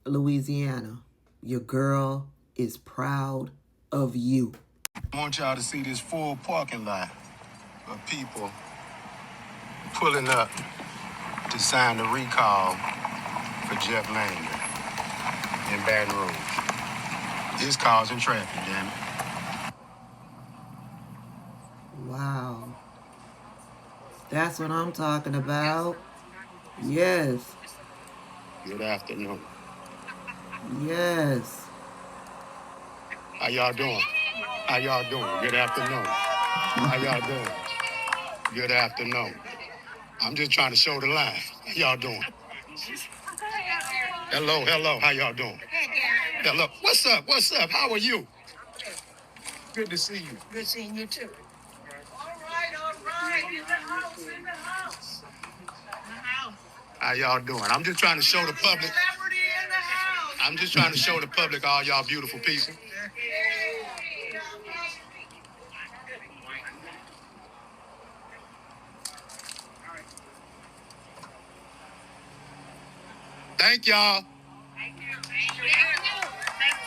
Louisiana, your girl is proud of you. I want y'all to see this full parking lot of people pulling up to sign the recall for Jeff Landry in Baton Rouge. It's causing traffic, damn it. Wow. That's what I'm talking about. Yes. Good afternoon. Yes. How y'all doing? How y'all doing? Good afternoon. How y'all doing? Good afternoon. I'm just trying to show the line. How y'all doing? Hello, hello. How y'all doing? Hello. What's up? What's up? How are you? Good to see you. Good seeing you too. All right. In the house. How y'all doing? I'm just trying to show the public. I'm just trying to show the public all y'all beautiful people. Thank y'all. Thank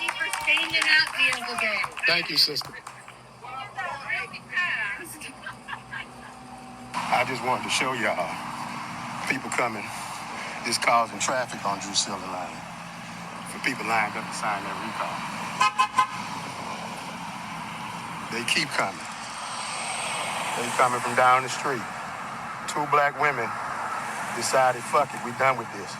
you for standing out the other day. Thank you, sister. I just wanted to show y'all people coming. It's causing traffic on Drusilla Line for people lined up to sign that recall. They keep coming. They coming from down the street. 2 black women decided, fuck it, we done with this.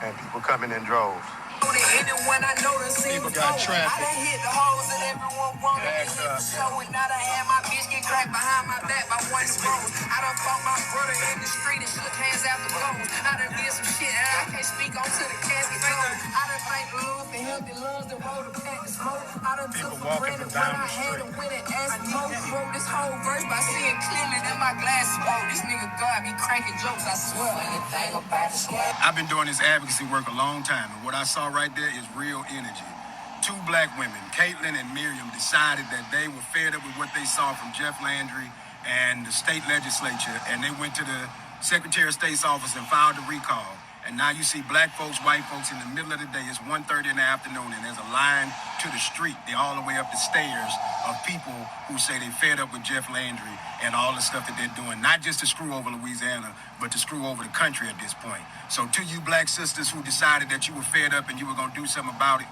And people coming in droves. People got traffic. I done hit the holes that everyone wanted to hit the show. And now I had my bitch get cracked behind my back by one of the bros. I done fought my brother in the street and shook hands out the blows. I done did some shit and I can't speak on to the casket goes. I done thanked the Lord for healthy lungs that roll the pack to smoke. I done took for granted when I had him with it as a mo. Wrote this whole verse by seeing clearly that my glass smoke. This nigga God be cranking jokes, I swear. Anything about the swear. I've been doing this advocacy work a long time, and what I saw right there is real energy. 2 black women, Caitlin and Miriam, decided that they were fed up with what they saw from Jeff Landry and the state legislature, and they went to the Secretary of State's office and filed a recall. And now you see black folks, white folks in the middle of the day. It's 1:30 in the afternoon, and there's a line to the street. They're all the way up the stairs of people who say they fed up with Jeff Landry and all the stuff that they're doing, not just to screw over Louisiana, but to screw over the country at this point. So to you black sisters who decided that you were fed up and you were going to do something about it,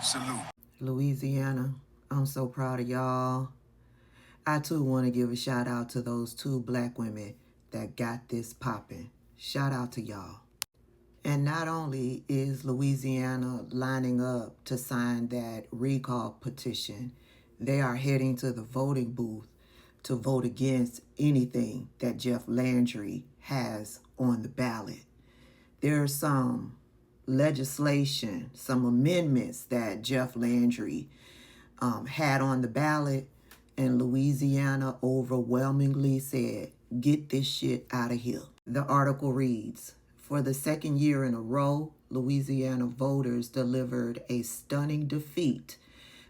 salute. Louisiana, I'm so proud of y'all. I too want to give a shout out to those 2 black women that got this popping. Shout out to y'all. And not only is Louisiana lining up to sign that recall petition, they are heading to the voting booth to vote against anything that Jeff Landry has on the ballot. There's some legislation, some amendments that Jeff Landry had on the ballot, and Louisiana overwhelmingly said, get this shit out of here. The article reads, for the 2nd year in a row, Louisiana voters delivered a stunning defeat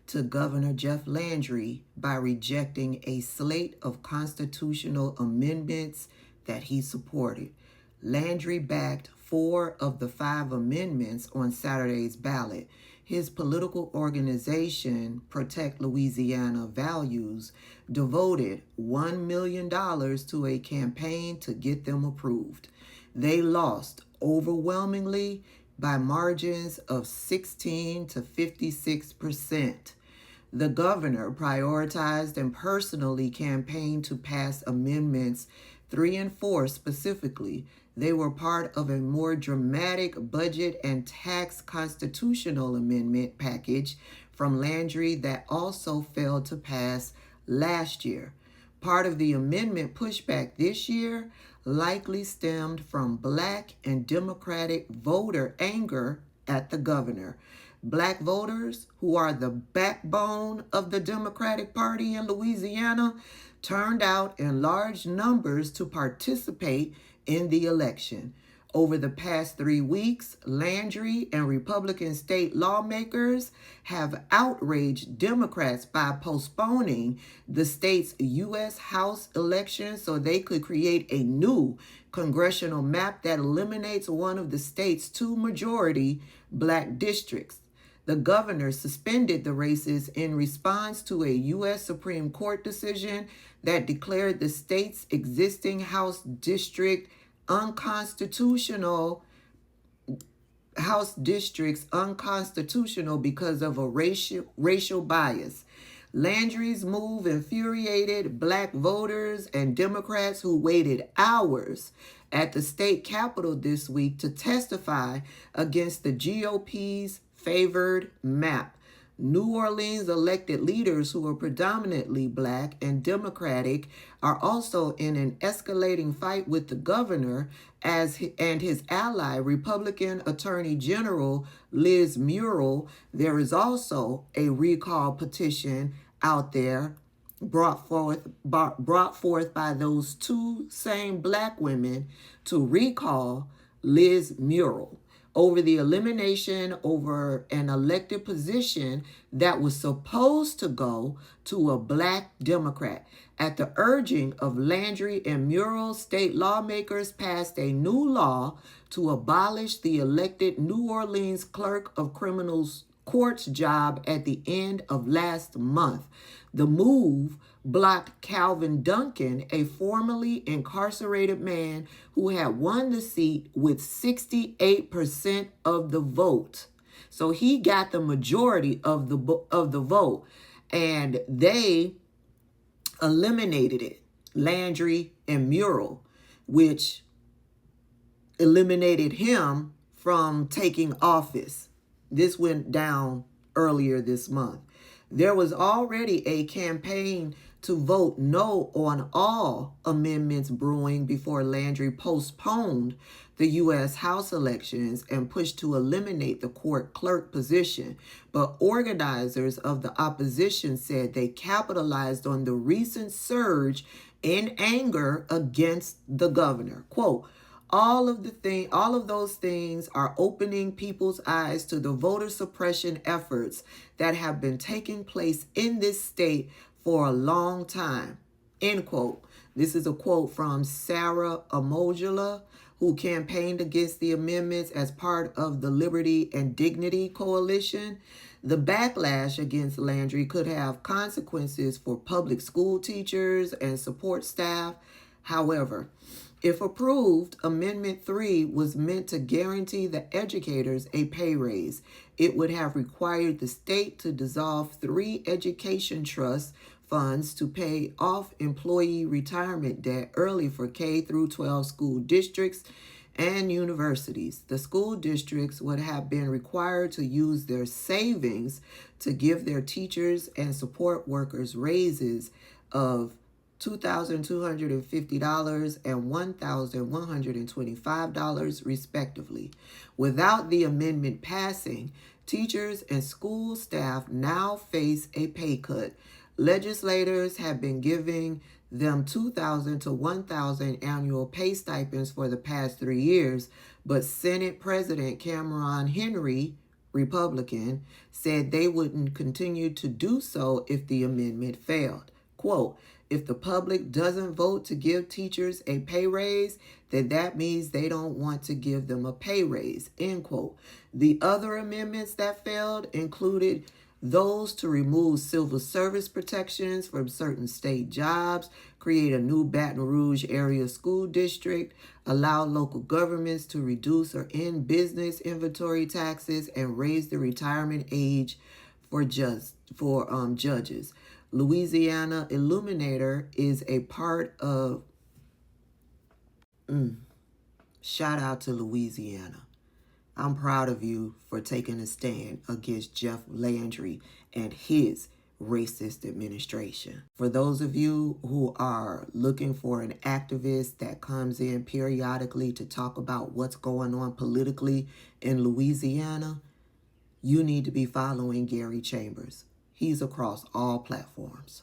to Governor Jeff Landry by rejecting a slate of constitutional amendments that he supported. Landry backed 4 of the 5 amendments on Saturday's ballot. His political organization, Protect Louisiana Values, devoted $1 million to a campaign to get them approved. They lost overwhelmingly by margins of 16 to 56%. The governor prioritized and personally campaigned to pass amendments 3 and 4 specifically. They were part of a more dramatic budget and tax constitutional amendment package from Landry that also failed to pass last year. Part of the amendment pushback this year likely stemmed from Black and Democratic voter anger at the governor. Black voters, who are the backbone of the Democratic Party in Louisiana, turned out in large numbers to participate in the election. Over the past 3 weeks, Landry and Republican state lawmakers have outraged Democrats by postponing the state's U.S. House election so they could create a new congressional map that eliminates one of the state's 2 majority black districts. The governor suspended the races in response to a U.S. Supreme Court decision that declared the state's existing House districts unconstitutional because of a racial bias. Landry's move infuriated black voters and Democrats who waited hours at the state capitol this week to testify against the GOP's favored map. New Orleans elected leaders who are predominantly black and Democratic are also in an escalating fight with the governor and his ally, Republican Attorney General Liz Muriel. There is also a recall petition out there brought forth by those 2 same black women to recall Liz Muriel over the elimination over an elected position that was supposed to go to a black Democrat. At the urging of Landry and Muriel, state lawmakers passed a new law to abolish the elected New Orleans clerk of criminals court's job at the end of last month. The move blocked Calvin Duncan, a formerly incarcerated man who had won the seat with 68% of the vote. So he got the majority of the vote, and they eliminated it, Landry and Muriel, which eliminated him from taking office. This went down earlier this month. There was already a campaign to vote no on all amendments brewing before Landry postponed the U.S. House elections and pushed to eliminate the court clerk position. But organizers of the opposition said they capitalized on the recent surge in anger against the governor. Quote, all of those things are opening people's eyes to the voter suppression efforts that have been taking place in this state for a long time. End quote. This is a quote from Sarah Amojola, who campaigned against the amendments as part of the Liberty and Dignity Coalition. The backlash against Landry could have consequences for public school teachers and support staff. However, if approved, Amendment 3 was meant to guarantee the educators a pay raise. It would have required the state to dissolve 3 education trust funds to pay off employee retirement debt early for K through 12 school districts and universities. The school districts would have been required to use their savings to give their teachers and support workers raises of $2,250 and $1,125 respectively. Without the amendment passing, teachers and school staff now face a pay cut. Legislators have been giving them $2,000 to $1,000 annual pay stipends for the past 3 years, but Senate President Cameron Henry, Republican, said they wouldn't continue to do so if the amendment failed. Quote, if the public doesn't vote to give teachers a pay raise, then that means they don't want to give them a pay raise, end quote. The other amendments that failed included those to remove civil service protections from certain state jobs, create a new Baton Rouge area school district, allow local governments to reduce or end business inventory taxes, and raise the retirement age for judges. Louisiana Illuminator is a part of... Shout out to Louisiana. I'm proud of you for taking a stand against Jeff Landry and his racist administration. For those of you who are looking for an activist that comes in periodically to talk about what's going on politically in Louisiana, you need to be following Gary Chambers. He's across all platforms.